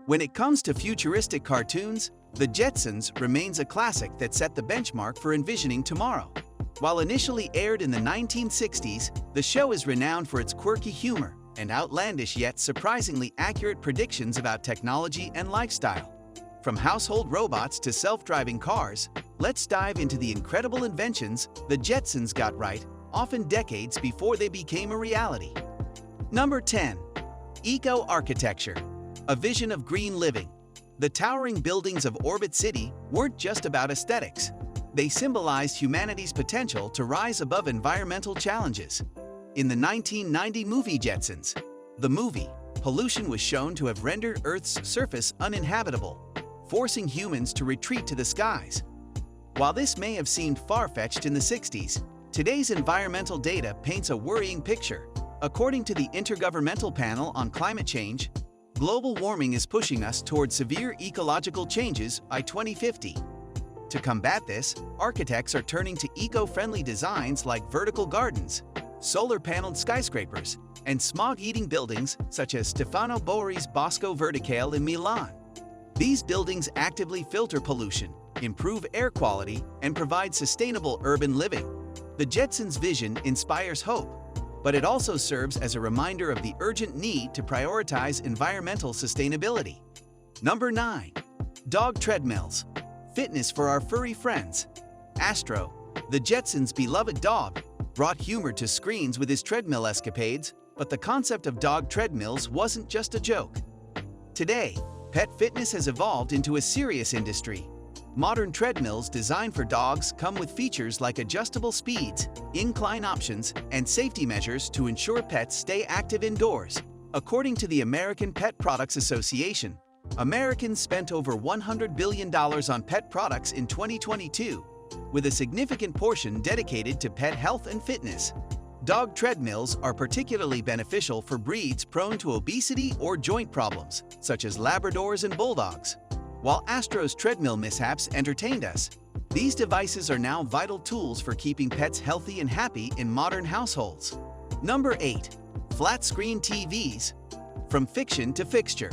When it comes to futuristic cartoons, the Jetsons remains a classic that set the benchmark for envisioning tomorrow. While initially aired in the 1960s, the show is renowned for its quirky humor and outlandish yet surprisingly accurate predictions about technology and lifestyle. From household robots to self-driving cars, let's dive into the incredible inventions the Jetsons got right, often decades before they became a reality. Number 10. Eco-architecture. A vision of green living. The towering buildings of Orbit City weren't just about aesthetics. They symbolized humanity's potential to rise above environmental challenges. In the 1990 movie Jetsons, pollution was shown to have rendered Earth's surface uninhabitable, forcing humans to retreat to the skies. While this may have seemed far-fetched in the 60s, today's environmental data paints a worrying picture. According to the Intergovernmental Panel on Climate Change, global warming is pushing us toward severe ecological changes by 2050. To combat this, architects are turning to eco-friendly designs like vertical gardens, solar-paneled skyscrapers, and smog-eating buildings such as Stefano Boeri's Bosco Verticale in Milan. These buildings actively filter pollution, improve air quality, and provide sustainable urban living. The Jetsons' vision inspires hope, but it also serves as a reminder of the urgent need to prioritize environmental sustainability. Number 9. Dog treadmills. Fitness for our furry friends. Astro, the Jetsons' beloved dog, brought humor to screens with his treadmill escapades, but the concept of dog treadmills wasn't just a joke. Today, pet fitness has evolved into a serious industry. Modern treadmills designed for dogs come with features like adjustable speeds, incline options, and safety measures to ensure pets stay active indoors. According to the American Pet Products Association, Americans spent over $100 billion on pet products in 2022, with a significant portion dedicated to pet health and fitness. Dog treadmills are particularly beneficial for breeds prone to obesity or joint problems, such as Labradors and Bulldogs. While Astro's treadmill mishaps entertained us, these devices are now vital tools for keeping pets healthy and happy in modern households. Number 8. Flat-screen TVs. From fiction to fixture.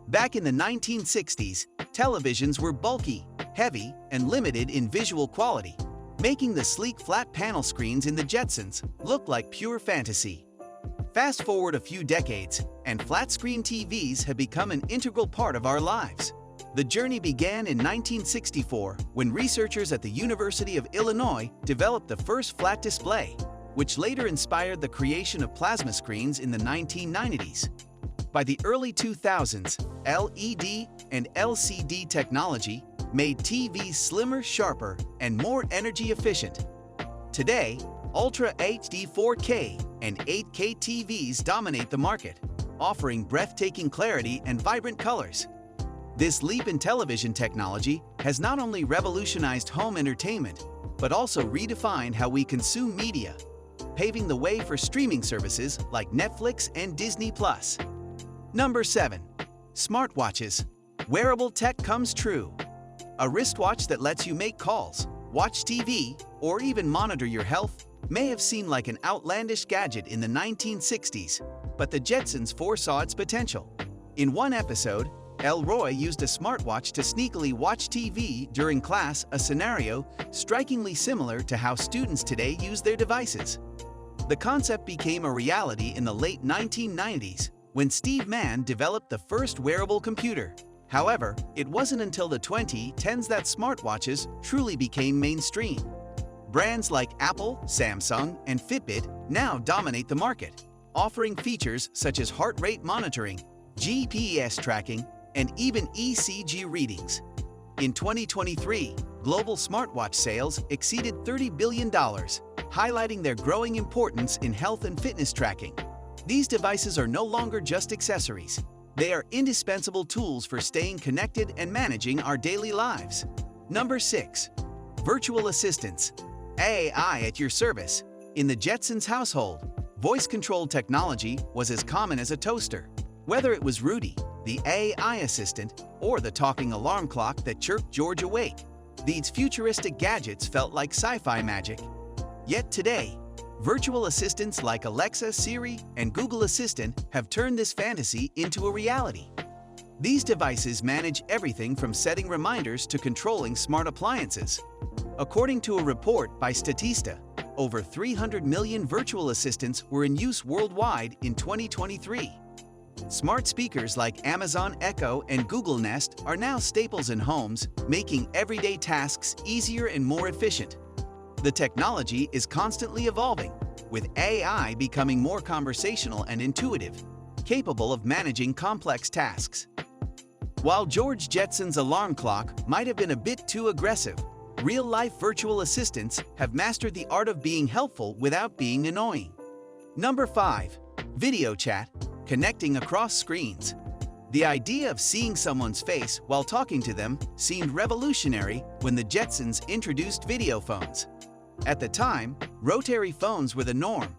Back in the 1960s, televisions were bulky, heavy, and limited in visual quality, making the sleek flat panel screens in the Jetsons look like pure fantasy. Fast forward a few decades, and flat-screen TVs have become an integral part of our lives. The journey began in 1964 when researchers at the University of Illinois developed the first flat display, which later inspired the creation of plasma screens in the 1990s. By the early 2000s, LED and LCD technology made TVs slimmer, sharper, and more energy efficient. Today, Ultra HD 4K and 8K TVs dominate the market, offering breathtaking clarity and vibrant colors. This leap in television technology has not only revolutionized home entertainment, but also redefined how we consume media, paving the way for streaming services like Netflix and Disney+. Number 7. Smartwatches. Wearable tech comes true. A wristwatch that lets you make calls, watch TV, or even monitor your health may have seemed like an outlandish gadget in the 1960s, but the Jetsons foresaw its potential. In one episode, Elroy used a smartwatch to sneakily watch TV during class, a scenario strikingly similar to how students today use their devices. The concept became a reality in the late 1990s when Steve Mann developed the first wearable computer. However, it wasn't until the 2010s that smartwatches truly became mainstream. Brands like Apple, Samsung, and Fitbit now dominate the market, offering features such as heart rate monitoring, GPS tracking, and even ECG readings. In 2023, global smartwatch sales exceeded $30 billion, highlighting their growing importance in health and fitness tracking. These devices are no longer just accessories. They are indispensable tools for staying connected and managing our daily lives. Number 6. Virtual assistants. AI at your service. In the Jetsons household, voice-controlled technology was as common as a toaster. Whether it was Rudy, the AI assistant, or the talking alarm clock that chirped George awake, these futuristic gadgets felt like sci-fi magic. Yet today, virtual assistants like Alexa, Siri, and Google Assistant have turned this fantasy into a reality. These devices manage everything from setting reminders to controlling smart appliances. According to a report by Statista, over 300 million virtual assistants were in use worldwide in 2023. Smart speakers like Amazon Echo and Google Nest are now staples in homes, making everyday tasks easier and more efficient. The technology is constantly evolving, with AI becoming more conversational and intuitive, capable of managing complex tasks. While George Jetson's alarm clock might have been a bit too aggressive, real-life virtual assistants have mastered the art of being helpful without being annoying. Number 5. Video chat, connecting across screens. The idea of seeing someone's face while talking to them seemed revolutionary when the Jetsons introduced video phones. At the time, rotary phones were the norm,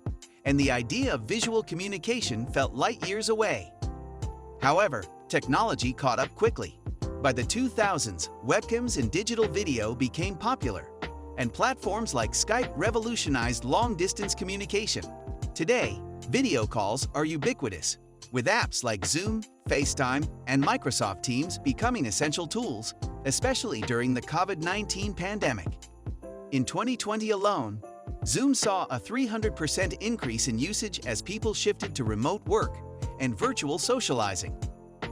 and the idea of visual communication felt light years away. However, technology caught up quickly. By the 2000s, webcams and digital video became popular, and platforms like Skype revolutionized long-distance communication. Today, video calls are ubiquitous, with apps like Zoom, FaceTime, and Microsoft Teams becoming essential tools, especially during the COVID-19 pandemic. In 2020 alone, Zoom saw a 300% increase in usage as people shifted to remote work and virtual socializing.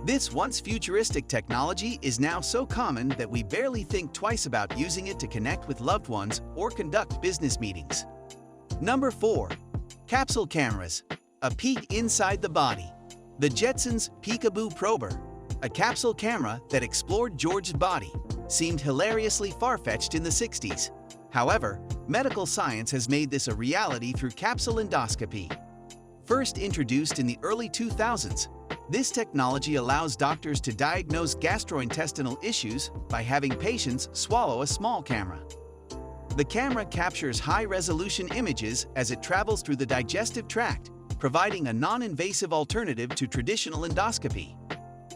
This once futuristic technology is now so common that we barely think twice about using it to connect with loved ones or conduct business meetings. Number 4. Capsule cameras, a peek inside the body. The Jetsons' Peekaboo Prober, a capsule camera that explored George's body, seemed hilariously far-fetched in the 60s. However, medical science has made this a reality through capsule endoscopy. First introduced in the early 2000s, this technology allows doctors to diagnose gastrointestinal issues by having patients swallow a small camera. The camera captures high-resolution images as it travels through the digestive tract, providing a non-invasive alternative to traditional endoscopy.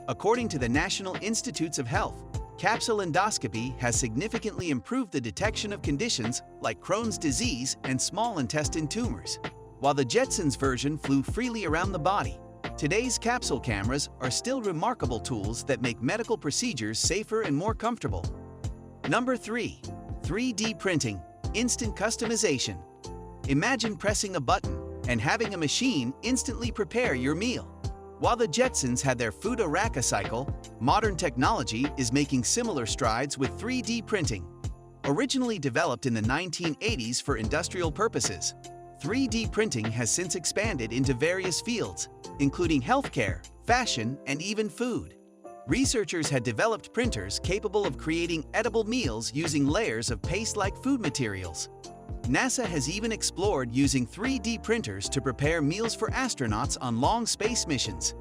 According to the National Institutes of Health, capsule endoscopy has significantly improved the detection of conditions like Crohn's disease and small intestine tumors. While the Jetsons version flew freely around the body, today's capsule cameras are still remarkable tools that make medical procedures safer and more comfortable. Number 3. 3D printing, instant customization. Imagine pressing a button and having a machine instantly prepare your meal. While the Jetsons had their food-a-raka cycle, modern technology is making similar strides with 3D printing. Originally developed in the 1980s for industrial purposes, 3D printing has since expanded into various fields, including healthcare, fashion, and even food. Researchers had developed printers capable of creating edible meals using layers of paste-like food materials. NASA has even explored using 3D printers to prepare meals for astronauts on long space missions.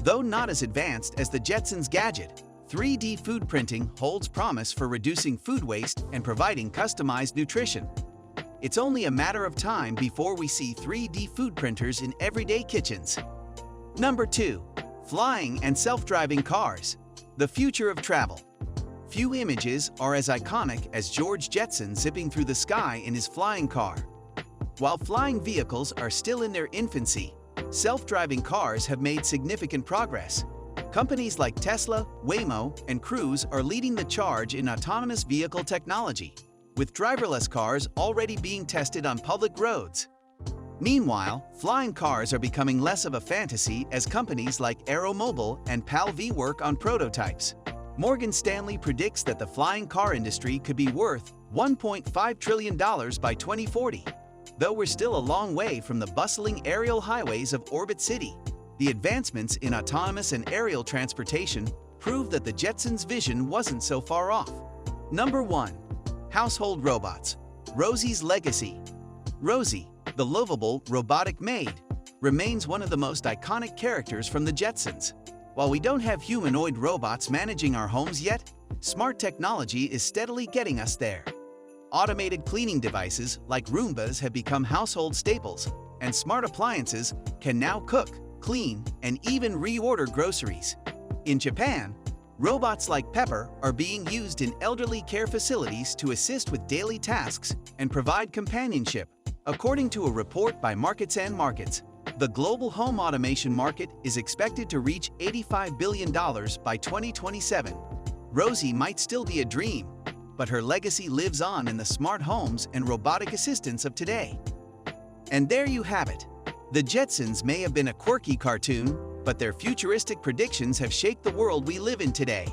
Though not as advanced as the Jetsons gadget, 3D food printing holds promise for reducing food waste and providing customized nutrition. It's only a matter of time before we see 3D food printers in everyday kitchens. Number 2. Flying and self-driving cars, the future of travel. Few images are as iconic as George Jetson zipping through the sky in his flying car. While flying vehicles are still in their infancy, self-driving cars have made significant progress. Companies like Tesla, Waymo, and Cruise are leading the charge in autonomous vehicle technology, with driverless cars already being tested on public roads. Meanwhile, flying cars are becoming less of a fantasy as companies like AeroMobile and PAL-V work on prototypes. Morgan Stanley predicts that the flying car industry could be worth $1.5 trillion by 2040. Though we're still a long way from the bustling aerial highways of Orbit City, the advancements in autonomous and aerial transportation prove that the Jetsons' vision wasn't so far off. Number 1. Household robots, Rosie's legacy. Rosie, the lovable robotic maid, remains one of the most iconic characters from the Jetsons. While we don't have humanoid robots managing our homes yet, smart technology is steadily getting us there. Automated cleaning devices like Roombas have become household staples, and smart appliances can now cook, clean, and even reorder groceries. In Japan, robots like Pepper are being used in elderly care facilities to assist with daily tasks and provide companionship. According to a report by Markets and Markets, The global home automation market is expected to reach $85 billion by 2027. Rosie might still be a dream, but her legacy lives on in the smart homes and robotic assistants of today. And there you have it. The Jetsons may have been a quirky cartoon, but their futuristic predictions have shaped the world we live in today.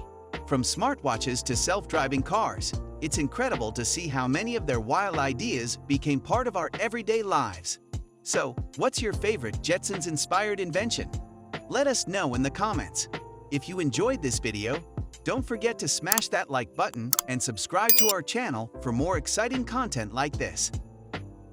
From smartwatches to self-driving cars, it's incredible to see how many of their wild ideas became part of our everyday lives. So, what's your favorite Jetsons-inspired invention? Let us know in the comments. If you enjoyed this video, don't forget to smash that like button and subscribe to our channel for more exciting content like this.